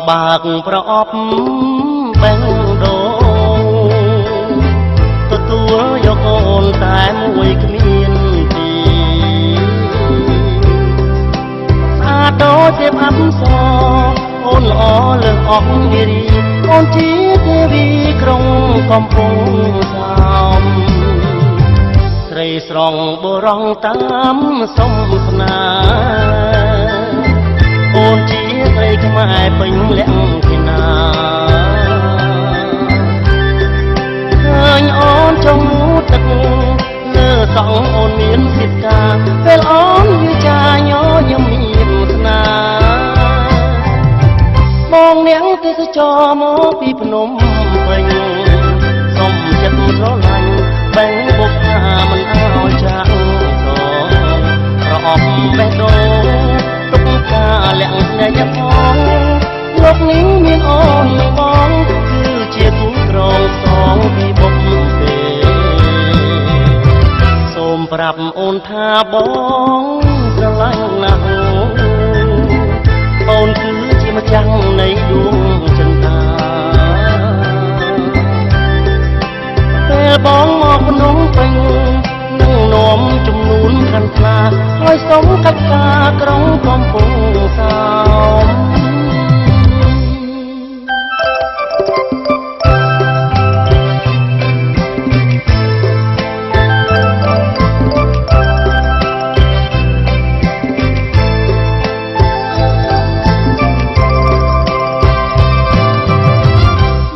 បាក់ប្រអប់បេះដូងទទួលយកអូនតែមួយគ្មានទីស្អាតដូចទេពអប្សរអូនល្អលើសអស់នារីអូនជាទេវីក្រុងកំពង់សោមស្រីស្រងបរងតាមសំស្នាអូនជាស្រីខ្មែរពេញលក្ខណៈឃើញអូនចង់ទឹកលើសងអូនមានសិទ្ធិការពេលអូនវាចាញញឹមមានស្នាបងនាងទេសចរមកពីភ្នំពេញសុំចិត្តស្រឡាញ់បេះបុកថាមិនអោយចាក់សប្រអប់បេះដូងទុកការលាក់ស្នេហ៍ផងលោកនេះមានអូនបងគឺជាគូក្រងសងពីបុកទេសូមប្រាប់អូនថាបងស្រឡាញ់ណាស់អូនគឺជាម្ចាស់នៃដួងចិន្តាពេលបងមកភ្នំពេញនឹងនាំចំនួនខាន់ខ្លាហើយសុំកិច្ចការក្រុងកំពង់សោម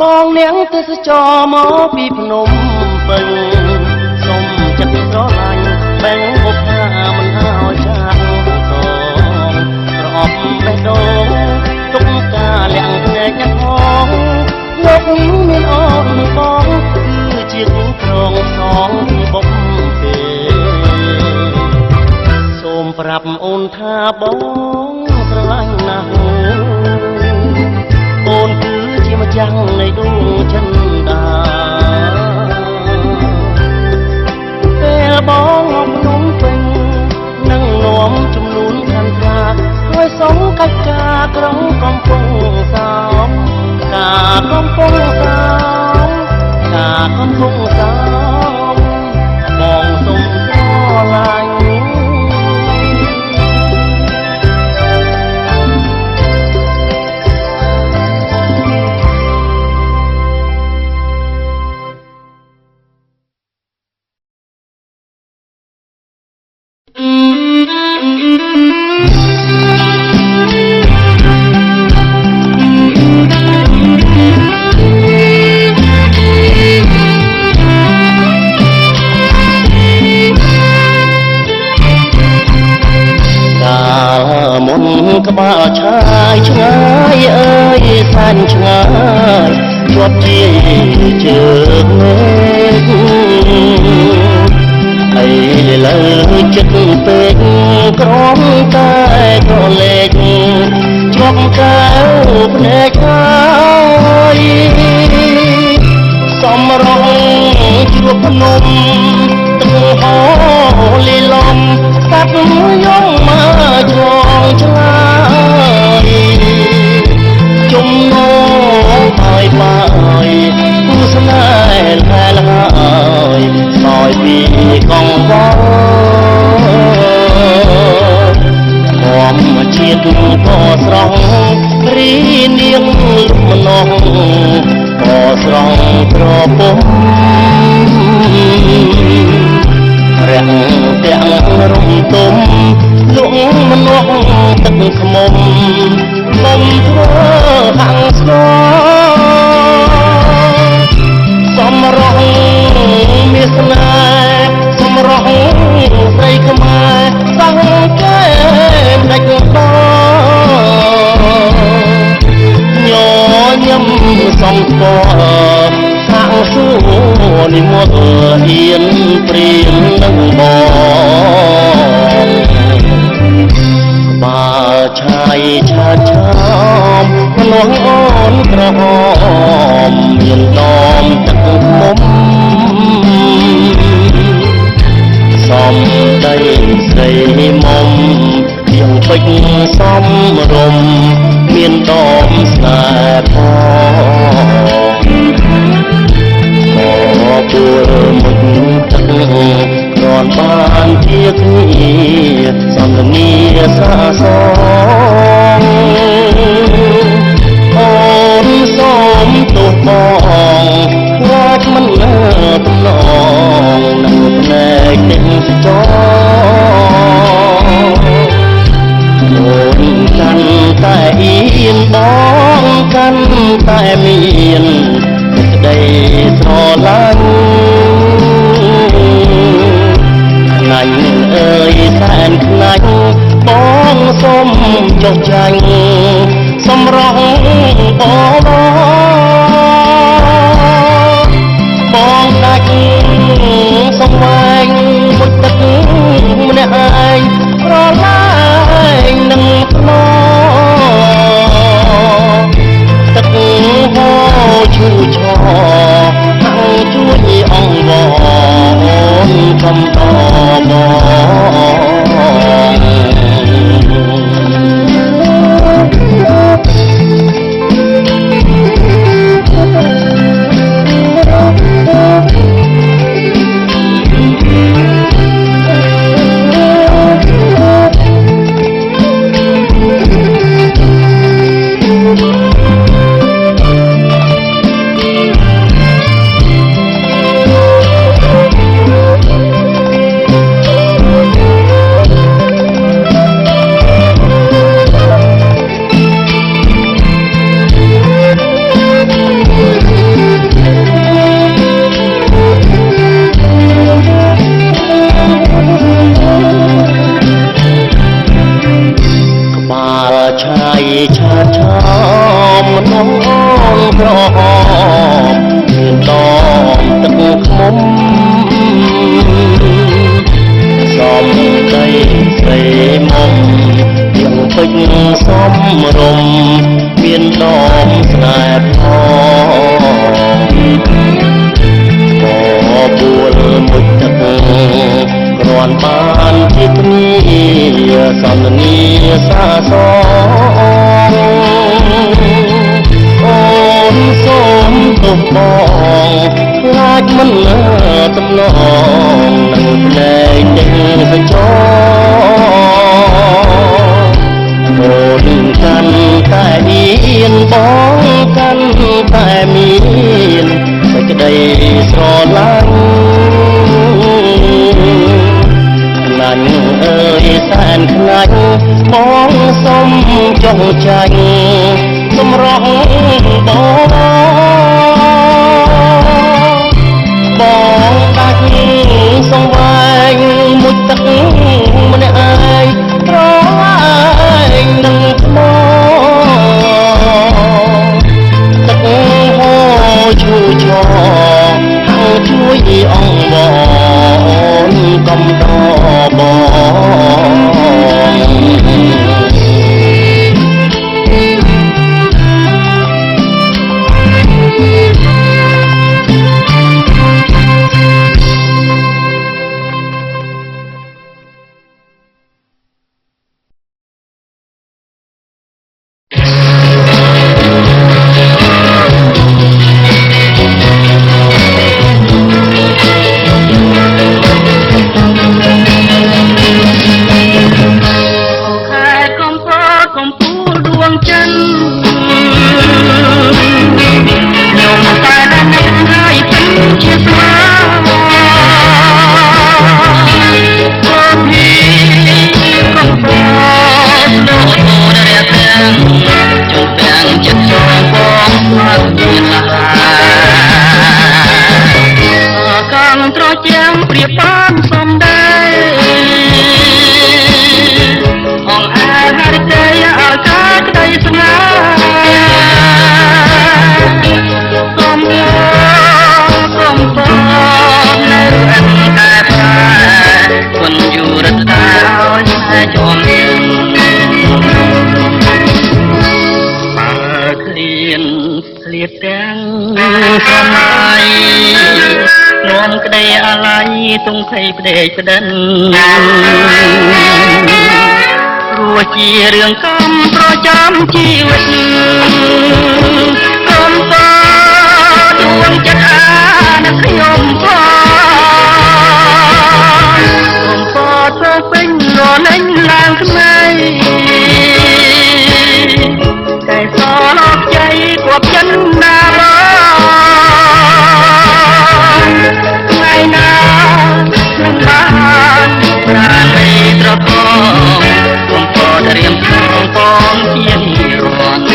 បងនាងទេសចរមកពីភ្នំពេញសុំចិត្តស្រឡាញ់បេះបុកថាមិនអោយចាក់សងប្រអប់បេះដូងទុកការលាក់ស្នេហ៍ផងលោកនេះមានអូនបងគឺជាគូក្រងសងពីបុកទេសូមប្រាប់អូនថាបងស្រឡាញ់ណាស់អូនគឺជាម្ចាស់នៃដួងចិន្តាពេលបងមកភ្នំពេញនឹងនាំចំនួនខាន់ខ្លាហើយសុំកិច្ចការក្រុងកំពង់សោមការកំពង់សោមការកំពង់សោមបងសុំស្រឡាញ់ក្បាលឆាយឆ្ងាយអើយសាញ់ឆ្ងាយជាប់ជាជើងមេឃអីលើចិត្តពេកក្រំតែក្រលេកជាប់កៅភ្នែកហើយសំរងជ្រួបភ្នំទឹកហូរលីលំកាត់យំមកឆ្លងឆ្ងាយជំនោហើយបាយគូស្នេហ៍លែលហើយសោយពីកងវល់ធម្មជាតិក៏ស្រស់រីនាងលុបម្នងក៏ស្រស់ត្រពុំរាំងទាំងរំទុំលក់ម្នាស់ទឹកខ្មុំមុំធ្វើខាងស្គរសំរងមានស្នេហ៍សំរងស្រីខ្មែរសង្កេតដាច់ដ ឆាយឆាឆាមមនុស្សអូនក្រហមមានដមទឹកមុំសំដីស្រីមុំយ៉ាងពេចសំរុំមានដមស្នេហ៍ផងពួលមុខទឹកគ្រាន់បានជាគ្នាសន្ទនាសាសងអូនសូមទោសបងខ្លាចមិនទំនងនឹងភ្នែកទេសចរអូនកាន់តែអៀនបងកាន់តែមានក្តីស្រឡាញ់ខ្លាញ់អើយសែនខ្លាញ់បងសូមចុះចាញ់សម្រងបងដាច់សង្វែងមួយទឹកម្នាក់ឯងប្រឡាយនឹងថ្នទឹកហូរឈូឆហាំងជួយអង្វរកំតបងឆាយឆាឆាមមនុស្សអូនក្រហមមានដមទឹកខ្មុំសំដីស្រីមុំយ៉ាងពេចសំរុំមានដមស្នេហ៍ផងពួលមុខទឹកគ្រាន់បានជាគ្នាសន្ទនាសាសងអូនសូមទោសបងខ្លាចមិនទំនងនឹងភ្នែកទេសចរអូនកាន់តែអៀនបងកាន់តែមានសេចក្តីស្រឡាញ់ខ្លាញ់អើយសែនខ្លាញ់បងសូមចុះចាញ់សម្រងបងដាច់សង្វែងមួយទឹកម្នាក់ឯងប្រឡាយនឹងថ្មទឹកហូរឈូឆហាំងជួយអង្វរកំដបងស្នេ ទៀតទាំងស្រមៃនាំក្តីអាល័យទុំភ័យផ្ដេកផ្ដិនព្រោះជារឿងកម្មប្រចាំជីវិតក្រុមតដួងចិត្តអានឹងខ្ញុំផងសូមពេញរលែងឡើងថ្មីតែសឡប់ใจគាត់ចិនណាថ្ងៃណានឹងបានប្រាណីត្រកងខ្ញុំក៏ត្រៀមខ្លួនបងជារាល់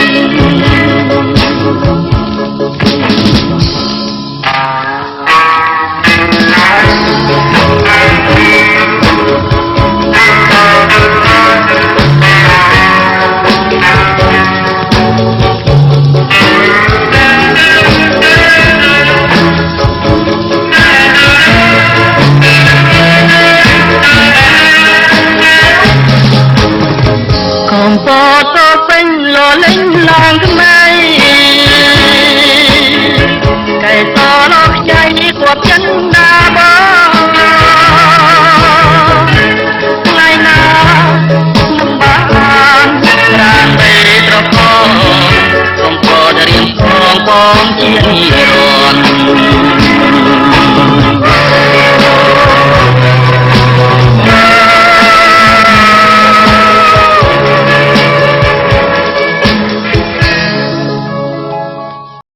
កំពតទៅពេញលលេងឡើង